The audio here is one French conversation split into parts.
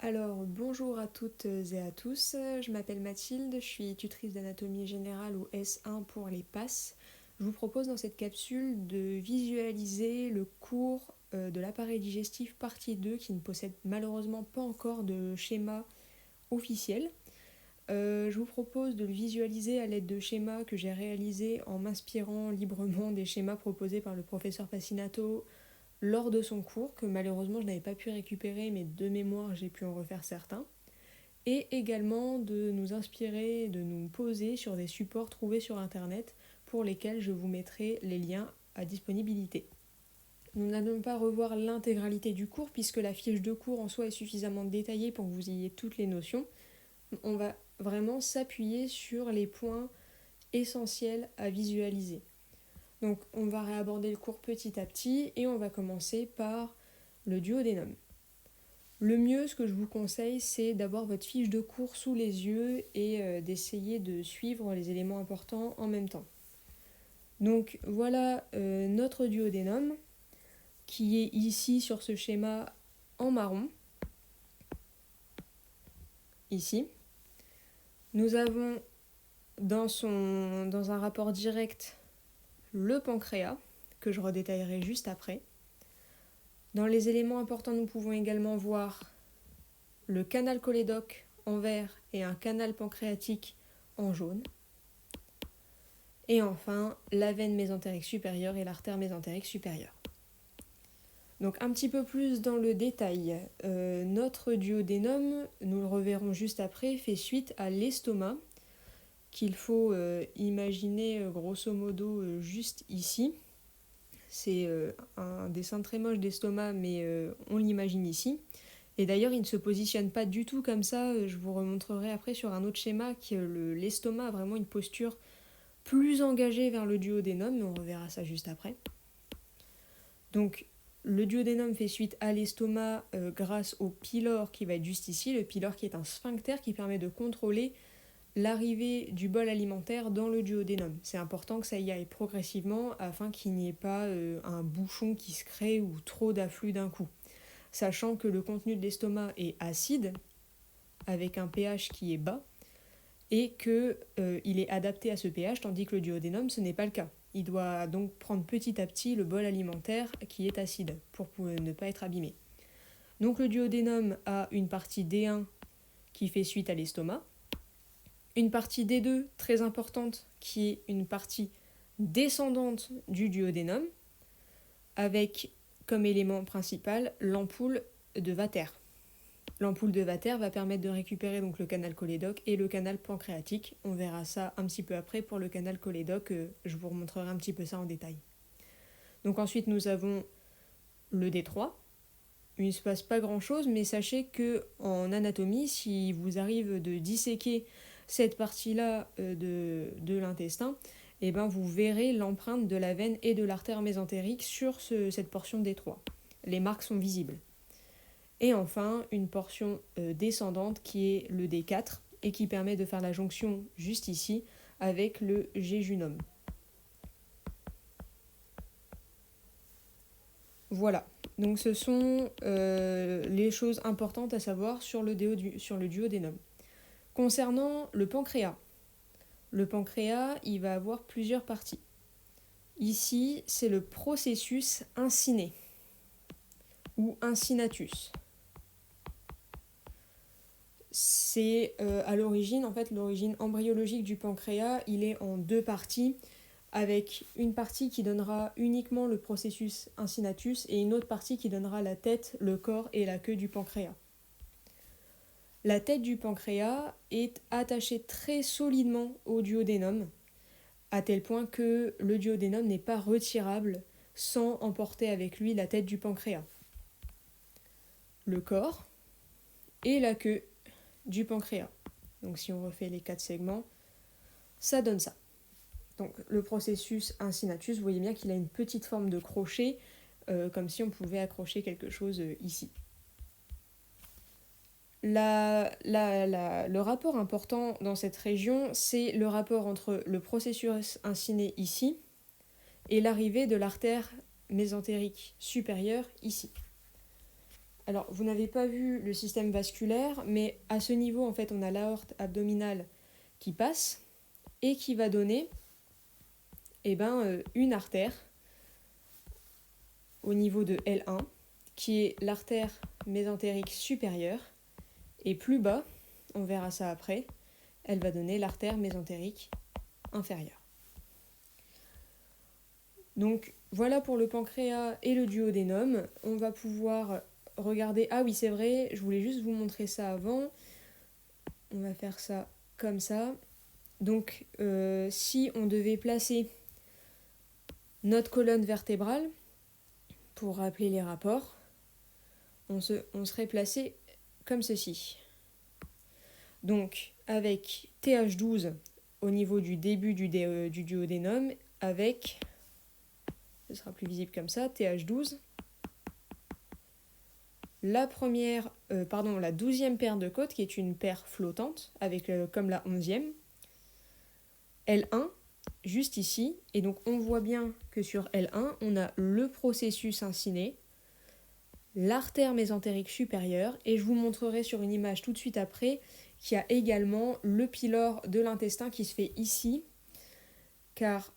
Alors, bonjour à toutes et à tous, je m'appelle Mathilde, je suis tutrice d'anatomie générale ou S1 pour les PASS. Je vous propose dans cette capsule de visualiser le cours de l'appareil digestif partie 2 qui ne possède malheureusement pas encore de schéma officiel. Je vous propose de le visualiser à l'aide de schémas que j'ai réalisés en m'inspirant librement des schémas proposés par le professeur Passinato lors de son cours, que malheureusement je n'avais pas pu récupérer, mais de mémoire j'ai pu en refaire certains, et également de nous inspirer, de nous poser sur des supports trouvés sur internet pour lesquels je vous mettrai les liens à disponibilité. Nous n'allons pas revoir l'intégralité du cours puisque la fiche de cours en soi est suffisamment détaillée pour que vous ayez toutes les notions. On va vraiment s'appuyer sur les points essentiels à visualiser. Donc on va réaborder le cours petit à petit et on va commencer par le duodénum. Le mieux, ce que je vous conseille, c'est d'avoir votre fiche de cours sous les yeux et d'essayer de suivre les éléments importants en même temps. Donc voilà notre duodénum qui est ici sur ce schéma en marron. Ici. Nous avons dans un rapport direct le pancréas, que je redétaillerai juste après. Dans les éléments importants, nous pouvons également voir le canal cholédoque en vert et un canal pancréatique en jaune. Et enfin, la veine mésentérique supérieure et l'artère mésentérique supérieure. Donc un petit peu plus dans le détail, notre duodénum, nous le reverrons juste après, fait suite à l'estomac, qu'il faut imaginer grosso modo juste ici. C'est un dessin très moche d'estomac, mais on l'imagine ici. Et d'ailleurs, il ne se positionne pas du tout comme ça. Je vous remontrerai après sur un autre schéma que l'estomac a vraiment une posture plus engagée vers le duodénum, mais on reverra ça juste après. Donc, le duodénum fait suite à l'estomac grâce au pylore qui va être juste ici, le pylore qui est un sphincter qui permet de contrôler l'arrivée du bol alimentaire dans le duodénum. C'est important que ça y aille progressivement afin qu'il n'y ait pas un bouchon qui se crée ou trop d'afflux d'un coup. Sachant que le contenu de l'estomac est acide, avec un pH qui est bas, et qu'il est adapté à ce pH, tandis que le duodénum, ce n'est pas le cas. Il doit donc prendre petit à petit le bol alimentaire qui est acide, pour ne pas être abîmé. Donc le duodénum a une partie D1 qui fait suite à l'estomac, une partie D2 très importante qui est une partie descendante du duodénum, avec comme élément principal l'ampoule de Vater. L'ampoule de Vater va permettre de récupérer donc le canal cholédoque et le canal pancréatique. On verra ça un petit peu après pour le canal cholédoque, je vous remontrerai un petit peu ça en détail. Donc ensuite nous avons le D3. Il ne se passe pas grand chose, mais sachez que en anatomie, si vous arrive de disséquer cette partie-là de l'intestin, eh ben vous verrez l'empreinte de la veine et de l'artère mésentérique sur cette portion D3. Les marques sont visibles. Et enfin, une portion descendante qui est le D4 et qui permet de faire la jonction juste ici avec le jéjunum. Voilà, donc ce sont les choses importantes à savoir sur le duodénum. Concernant le pancréas, il va avoir plusieurs parties. Ici, c'est le processus inciné ou incinatus. C'est à l'origine, en fait, l'origine embryologique du pancréas, il est en deux parties, avec une partie qui donnera uniquement le processus incinatus et une autre partie qui donnera la tête, le corps et la queue du pancréas. La tête du pancréas est attachée très solidement au duodénum, à tel point que le duodénum n'est pas retirable sans emporter avec lui la tête du pancréas. Le corps et la queue du pancréas. Donc si on refait les 4 segments, ça donne ça. Donc le processus incinatus, vous voyez bien qu'il a une petite forme de crochet, comme si on pouvait accrocher quelque chose ici. Le rapport important dans cette région, c'est le rapport entre le processus inciné ici et l'arrivée de l'artère mésentérique supérieure ici. Alors, vous n'avez pas vu le système vasculaire, mais à ce niveau, en fait, on a l'aorte abdominale qui passe et qui va donner une artère au niveau de L1, qui est l'artère mésentérique supérieure, et plus bas, on verra ça après, elle va donner l'artère mésentérique inférieure. Donc voilà pour le pancréas et le duodénum. On va pouvoir regarder... Ah oui, c'est vrai, je voulais juste vous montrer ça avant. On va faire ça comme ça. Donc si on devait placer notre colonne vertébrale, pour rappeler les rapports, on serait placé comme ceci. Donc avec TH12 au niveau du début du duodénum, avec, ce sera plus visible comme ça, TH12, la 12e paire de côtes, qui est une paire flottante, avec comme la 11e, L1, juste ici, et donc on voit bien que sur L1, on a le processus inciné, l'artère mésentérique supérieure, et je vous montrerai sur une image tout de suite après qu'il y a également le pylore de l'intestin qui se fait ici, car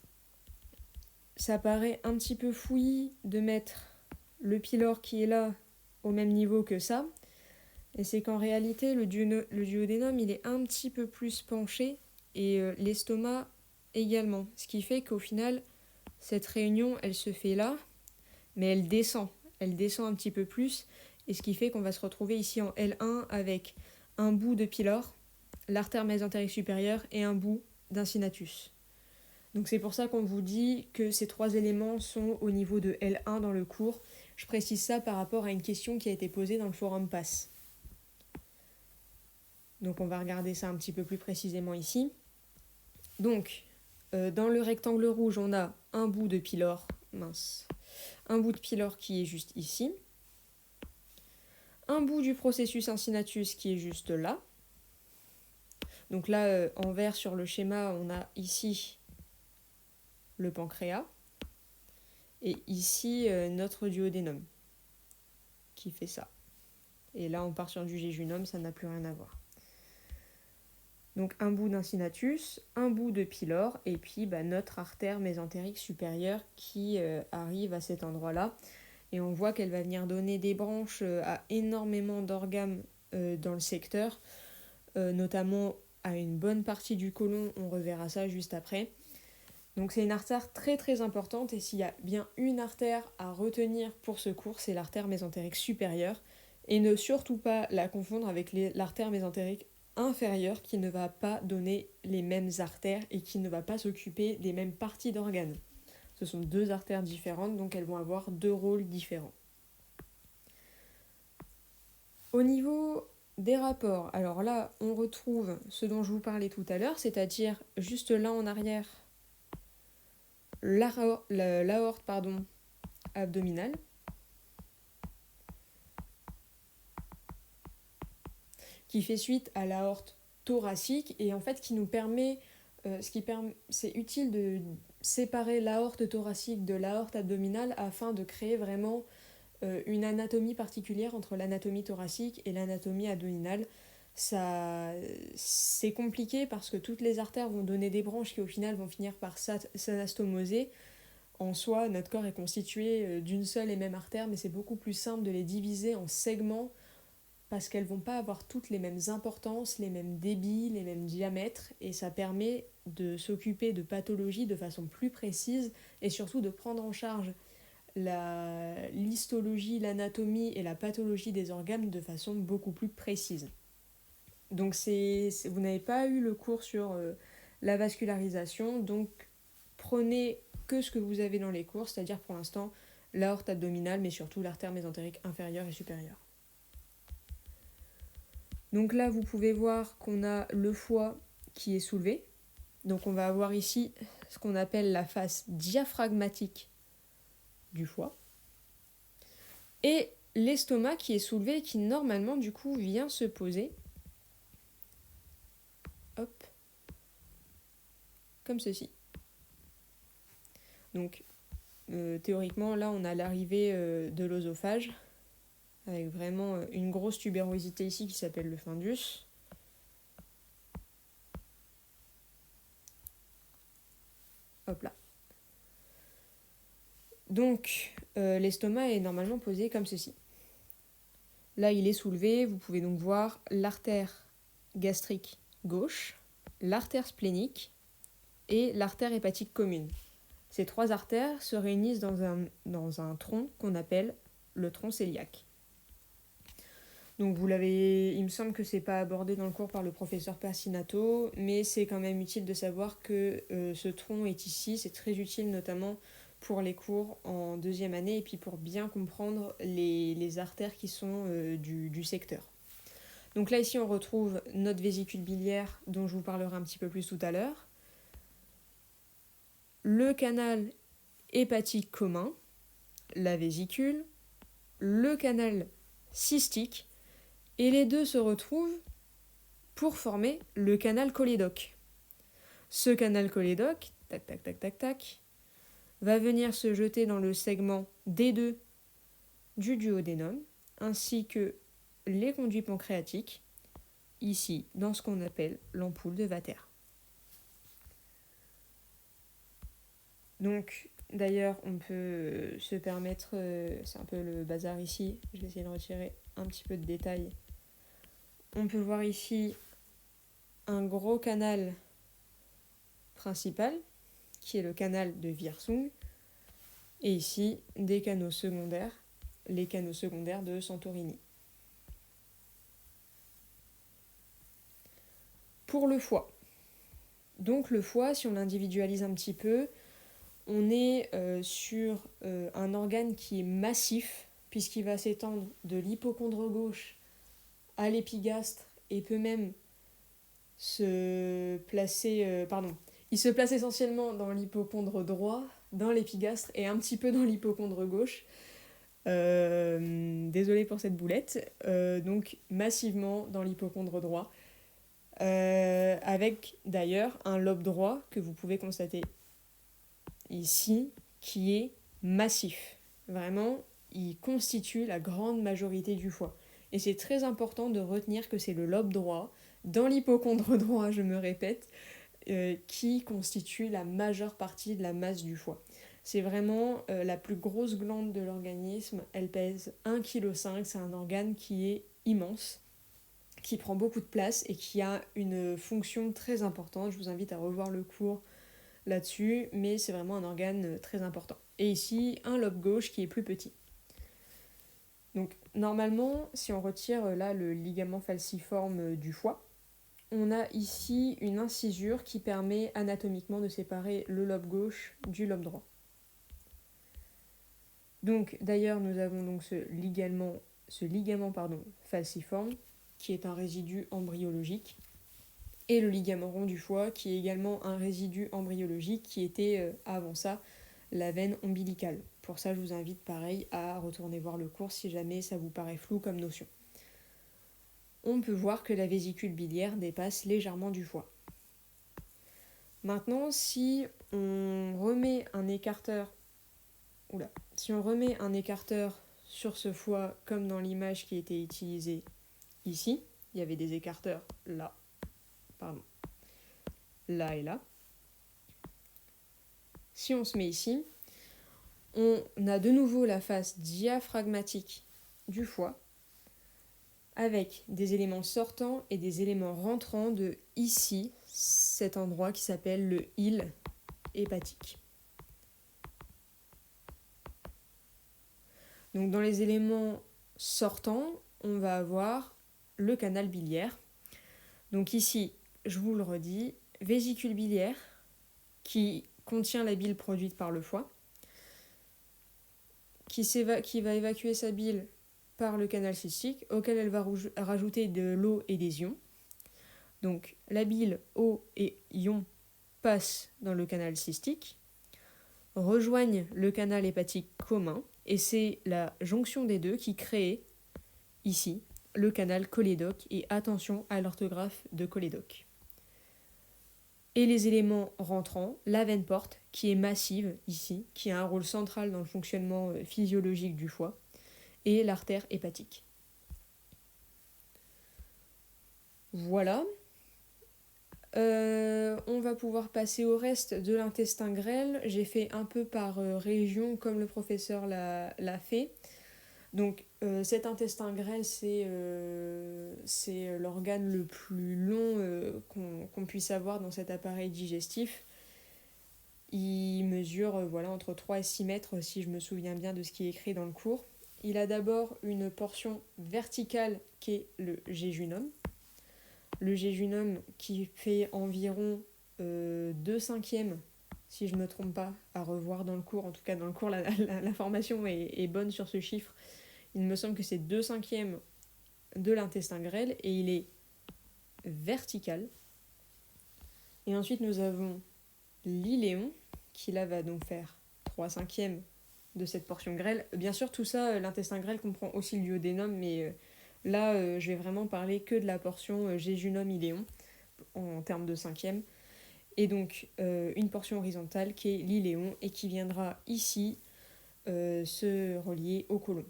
ça paraît un petit peu fouillis de mettre le pylore qui est là au même niveau que ça, et c'est qu'en réalité le duodénum il est un petit peu plus penché, et l'estomac également, ce qui fait qu'au final cette réunion elle se fait là, mais elle descend un petit peu plus, et ce qui fait qu'on va se retrouver ici en L1 avec un bout de pylore, l'artère mésentérique supérieure et un bout d'incinatus. Donc c'est pour ça qu'on vous dit que ces trois éléments sont au niveau de L1 dans le cours. Je précise ça par rapport à une question qui a été posée dans le forum PASS. Donc on va regarder ça un petit peu plus précisément ici. Donc dans le rectangle rouge, on a un bout de pylore, un bout de pylore qui est juste ici, un bout du processus incinatus qui est juste là. Donc là, en vert sur le schéma, on a ici le pancréas, et ici notre duodénum qui fait ça. Et là, on part sur du jéjunum, ça n'a plus rien à voir. Donc un bout d'incinatus, un bout de pylore, et puis notre artère mésentérique supérieure qui arrive à cet endroit-là. Et on voit qu'elle va venir donner des branches à énormément d'organes dans le secteur, notamment à une bonne partie du côlon, on reverra ça juste après. Donc c'est une artère très très importante, et s'il y a bien une artère à retenir pour ce cours, c'est l'artère mésentérique supérieure, et ne surtout pas la confondre avec l'artère mésentérique inférieure qui ne va pas donner les mêmes artères et qui ne va pas s'occuper des mêmes parties d'organes. Ce sont deux artères différentes, donc elles vont avoir deux rôles différents. Au niveau des rapports, alors là on retrouve ce dont je vous parlais tout à l'heure, c'est-à-dire juste là en arrière, l'aorte abdominale, qui fait suite à l'aorte thoracique, et en fait qui nous permet, c'est utile de séparer l'aorte thoracique de l'aorte abdominale afin de créer vraiment une anatomie particulière entre l'anatomie thoracique et l'anatomie abdominale. Ça, c'est compliqué parce que toutes les artères vont donner des branches qui au final vont finir par s'anastomoser. En soi, notre corps est constitué d'une seule et même artère, mais c'est beaucoup plus simple de les diviser en segments parce qu'elles ne vont pas avoir toutes les mêmes importances, les mêmes débits, les mêmes diamètres, et ça permet de s'occuper de pathologies de façon plus précise et surtout de prendre en charge l'histologie, l'anatomie et la pathologie des organes de façon beaucoup plus précise. Donc vous n'avez pas eu le cours sur la vascularisation, donc prenez que ce que vous avez dans les cours, c'est-à-dire pour l'instant l'aorte abdominale, mais surtout l'artère mésentérique inférieure et supérieure. Donc là, vous pouvez voir qu'on a le foie qui est soulevé. Donc on va avoir ici ce qu'on appelle la face diaphragmatique du foie. Et l'estomac qui est soulevé et qui normalement du coup vient se poser. Hop. Comme ceci. Donc théoriquement là on a l'arrivée de l'œsophage avec vraiment une grosse tubérosité ici qui s'appelle le fundus. Hop là. Donc, l'estomac est normalement posé comme ceci. Là, il est soulevé, vous pouvez donc voir l'artère gastrique gauche, l'artère splénique et l'artère hépatique commune. Ces 3 artères se réunissent dans un tronc qu'on appelle le tronc cœliaque. Donc il me semble que c'est pas abordé dans le cours par le professeur Persinato, mais c'est quand même utile de savoir que ce tronc est ici, c'est très utile notamment pour les cours en 2e année et puis pour bien comprendre les artères qui sont du secteur. Donc là ici on retrouve notre vésicule biliaire dont je vous parlerai un petit peu plus tout à l'heure, le canal hépatique commun, la vésicule, le canal cystique, et les deux se retrouvent pour former le canal cholédoque. Ce canal cholédoque, tac tac tac tac tac, va venir se jeter dans le segment D2 du duodénum, ainsi que les conduits pancréatiques, ici dans ce qu'on appelle l'ampoule de Vater. Donc, d'ailleurs, on peut se permettre, c'est un peu le bazar ici, je vais essayer de retirer un petit peu de détails. On peut voir ici un gros canal principal, qui est le canal de Wirsung, et ici des canaux secondaires, les canaux secondaires de Santorini. Pour le foie. Donc le foie, si on l'individualise un petit peu, on est sur un organe qui est massif, puisqu'il va s'étendre de l'hypocondre gauche à l'épigastre et peut même se placer... il se place essentiellement dans l'hypocondre droit, dans l'épigastre et un petit peu dans l'hypocondre gauche. Désolée pour cette boulette. Donc massivement dans l'hypocondre droit. Avec d'ailleurs un lobe droit que vous pouvez constater ici qui est massif. Vraiment, il constitue la grande majorité du foie. Et c'est très important de retenir que c'est le lobe droit, dans l'hypocondre droit, je me répète, qui constitue la majeure partie de la masse du foie. C'est vraiment la plus grosse glande de l'organisme, elle pèse 1,5 kg, c'est un organe qui est immense, qui prend beaucoup de place et qui a une fonction très importante. Je vous invite à revoir le cours là-dessus, mais c'est vraiment un organe très important. Et ici, un lobe gauche qui est plus petit. Donc normalement, si on retire là le ligament falciforme du foie, on a ici une incisure qui permet anatomiquement de séparer le lobe gauche du lobe droit. Donc d'ailleurs, nous avons donc ce ligament falciforme qui est un résidu embryologique et le ligament rond du foie qui est également un résidu embryologique qui était avant ça la veine ombilicale. Pour ça, je vous invite pareil à retourner voir le cours si jamais ça vous paraît flou comme notion. On peut voir que la vésicule biliaire dépasse légèrement du foie. Maintenant, si on remet un écarteur sur ce foie comme dans l'image qui était utilisée ici, il y avait des écarteurs là et là. Si on se met ici, on a de nouveau la face diaphragmatique du foie avec des éléments sortants et des éléments rentrants de ici, cet endroit qui s'appelle le île hépatique. Donc dans les éléments sortants, on va avoir le canal biliaire. Donc ici, je vous le redis, vésicule biliaire qui contient la bile produite par le foie, qui va évacuer sa bile par le canal cystique, auquel elle va rajouter de l'eau et des ions. Donc la bile, eau et ions passent dans le canal cystique, rejoignent le canal hépatique commun, et c'est la jonction des deux qui crée, ici, le canal cholédoque, et attention à l'orthographe de cholédoque. Et les éléments rentrants, la veine porte, qui est massive ici, qui a un rôle central dans le fonctionnement physiologique du foie, et l'artère hépatique. Voilà. On va pouvoir passer au reste de l'intestin grêle. J'ai fait un peu par région comme le professeur l'a fait. Donc cet intestin grêle, c'est l'organe le plus long qu'on puisse avoir dans cet appareil digestif. Il mesure entre 3 et 6 mètres si je me souviens bien de ce qui est écrit dans le cours. Il a d'abord une portion verticale qui est le jéjunum. Le jéjunum qui fait environ 2/5, si je ne me trompe pas, à revoir dans le cours. En tout cas, dans le cours, la formation est bonne sur ce chiffre. Il me semble que c'est 2/5 de l'intestin grêle et il est vertical. Et ensuite, nous avons l'iléon, qui là va donc faire 3/5 de cette portion grêle. Bien sûr, tout ça, l'intestin grêle comprend aussi le duodénum, mais là, je vais vraiment parler que de la portion jéjunum-iléon en termes de cinquième. Et donc, une portion horizontale qui est l'iléon et qui viendra ici se relier au côlon.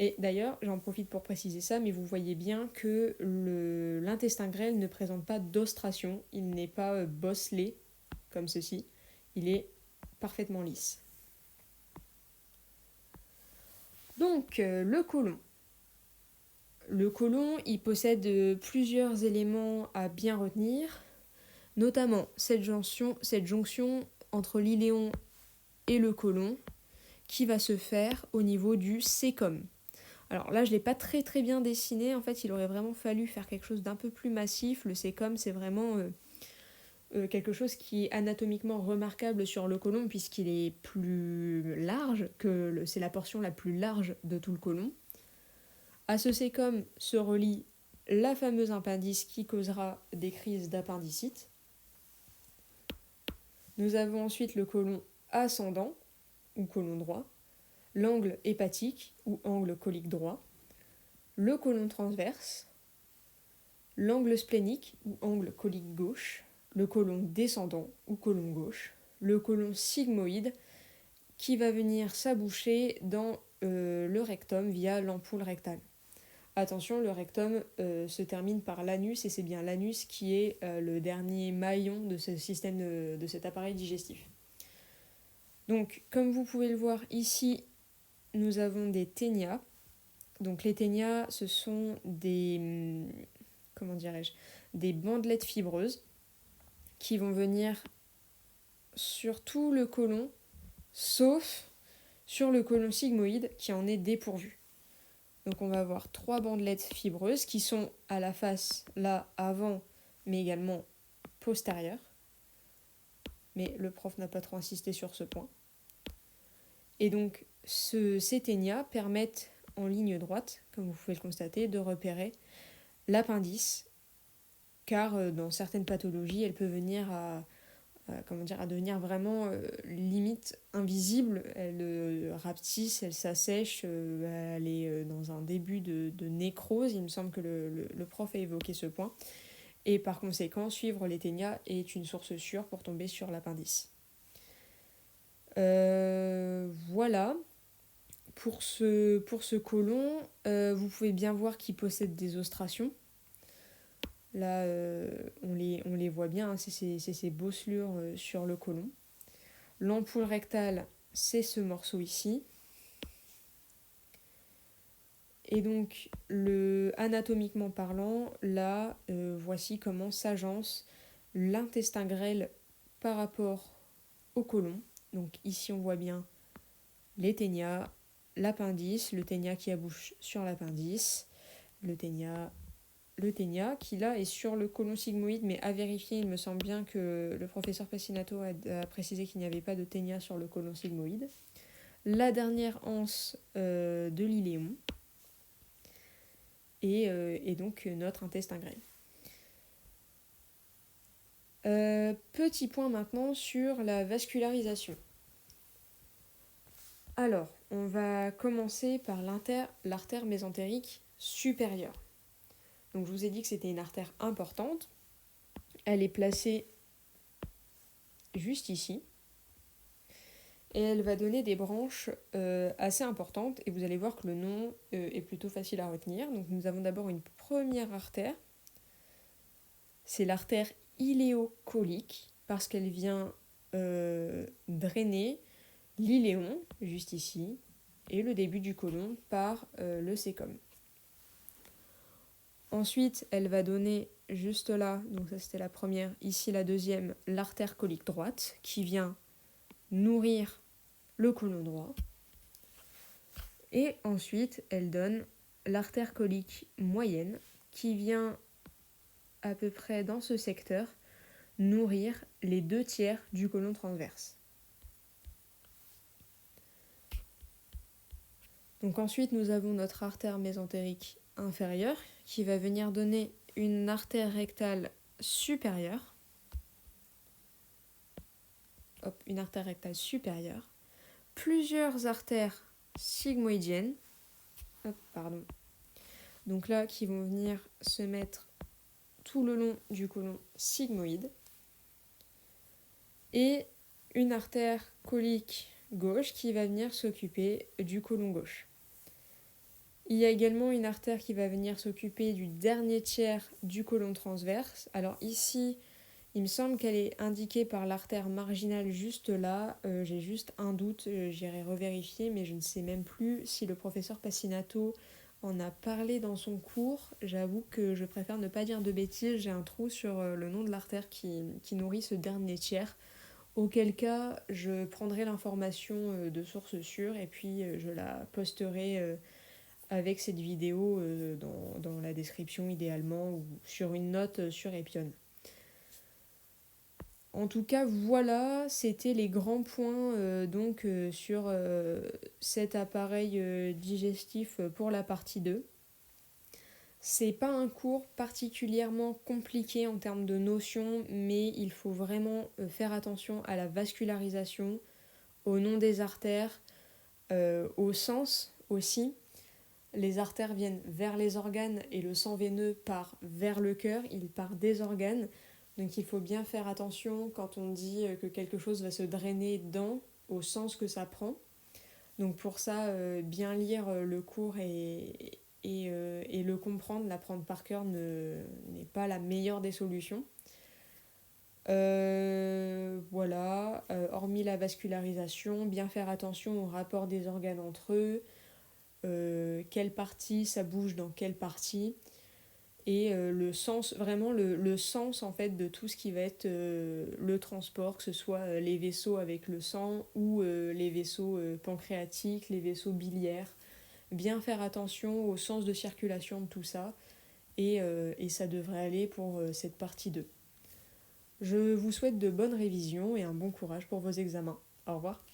Et d'ailleurs, j'en profite pour préciser ça, mais vous voyez bien que l'intestin grêle ne présente pas d'ostration, il n'est pas bosselé comme ceci, il est parfaitement lisse. Donc, le côlon. Le côlon, il possède plusieurs éléments à bien retenir, notamment cette jonction entre l'iléon et le côlon qui va se faire au niveau du cécum. Alors là, je ne l'ai pas très très bien dessiné. En fait, il aurait vraiment fallu faire quelque chose d'un peu plus massif. Le cécum, c'est vraiment quelque chose qui est anatomiquement remarquable sur le côlon puisqu'il est plus large, c'est la portion la plus large de tout le côlon. À ce cécum se relie la fameuse appendice qui causera des crises d'appendicite. Nous avons ensuite le côlon ascendant, ou côlon droit, l'angle hépatique, ou angle colique droit, le côlon transverse, l'angle splénique, ou angle colique gauche, le côlon descendant, ou côlon gauche, le côlon sigmoïde, qui va venir s'aboucher dans le rectum via l'ampoule rectale. Attention, le rectum se termine par l'anus, et c'est bien l'anus qui est le dernier maillon de ce système de cet appareil digestif. Donc, comme vous pouvez le voir ici, nous avons des ténias. Donc les ténias, ce sont des bandelettes fibreuses qui vont venir sur tout le côlon, sauf sur le côlon sigmoïde qui en est dépourvu. Donc on va avoir 3 bandelettes fibreuses qui sont à la face, là, avant, mais également postérieure. Mais le prof n'a pas trop insisté sur ce point. Et donc ces ténias permettent en ligne droite, comme vous pouvez le constater, de repérer l'appendice, car dans certaines pathologies, elle peut venir à devenir vraiment limite invisible. Elle rapetisse, elle s'assèche, elle est dans un début de nécrose. Il me semble que le prof a évoqué ce point. Et par conséquent, suivre les ténias est une source sûre pour tomber sur l'appendice. Voilà. Pour ce côlon, vous pouvez bien voir qu'il possède des ostrations. Là, on les voit bien, hein, c'est ces bosselures sur le côlon. L'ampoule rectale, c'est ce morceau ici. Et donc, anatomiquement parlant, là, voici comment s'agence l'intestin grêle par rapport au côlon. Donc ici, on voit bien les ténias, l'appendice, le ténia qui abouche sur l'appendice, le ténia qui là est sur le côlon sigmoïde, mais à vérifier, il me semble bien que le professeur Pessinato a précisé qu'il n'y avait pas de ténia sur le côlon sigmoïde. La dernière anse de l'iléon et donc notre intestin grêle. Petit point maintenant sur la vascularisation. Alors, on va commencer par l'artère mésentérique supérieure. Donc je vous ai dit que c'était une artère importante. Elle est placée juste ici. et elle va donner des branches assez importantes, et vous allez voir que le nom est plutôt facile à retenir. Donc nous avons d'abord une première artère, c'est l'artère iléocolique, parce qu'elle vient drainer l'iléon, juste ici, et le début du côlon par le sécum. Ensuite, elle va donner juste là, donc ça c'était la première, ici la deuxième, l'artère colique droite, qui vient nourrir le côlon droit. Et ensuite, elle donne l'artère colique moyenne, qui vient à peu près dans ce secteur nourrir les 2/3 du côlon transverse. Donc ensuite, nous avons notre artère mésentérique inférieure qui va venir donner une artère rectale supérieure. Hop, une artère rectale supérieure. Plusieurs artères sigmoïdiennes. Hop, pardon. Donc là, qui vont venir se mettre tout le long du côlon sigmoïde. Et une artère colique gauche qui va venir s'occuper du côlon gauche. Il y a également une artère qui va venir s'occuper du dernier tiers du côlon transverse. Alors ici, il me semble qu'elle est indiquée par l'artère marginale juste là. J'ai juste un doute, j'irai revérifier, mais je ne sais même plus si le professeur Passinato en a parlé dans son cours. J'avoue que je préfère ne pas dire de bêtises, j'ai un trou sur le nom de l'artère qui nourrit ce dernier tiers. Auquel cas, je prendrai l'information de source sûre et puis je la posterai avec cette vidéo dans la description idéalement ou sur une note sur Epion. En tout cas, voilà, c'était les grands points sur cet appareil digestif pour la partie 2. C'est pas un cours particulièrement compliqué en termes de notions, mais il faut vraiment faire attention à la vascularisation, au nom des artères, au sens aussi. Les artères viennent vers les organes et le sang veineux part vers le cœur, il part des organes. Donc il faut bien faire attention quand on dit que quelque chose va se drainer au sens que ça prend. Donc pour ça, bien lire le cours et le comprendre, l'apprendre par cœur n'est pas la meilleure des solutions. Voilà, hormis la vascularisation, bien faire attention au rapport des organes entre eux, quelle partie ça bouge dans quelle partie, et le sens, vraiment le sens en fait de tout ce qui va être le transport, que ce soit les vaisseaux avec le sang ou les vaisseaux pancréatiques, les vaisseaux biliaires. Bien faire attention au sens de circulation de tout ça, et ça devrait aller pour cette partie 2. Je vous souhaite de bonnes révisions et un bon courage pour vos examens. Au revoir.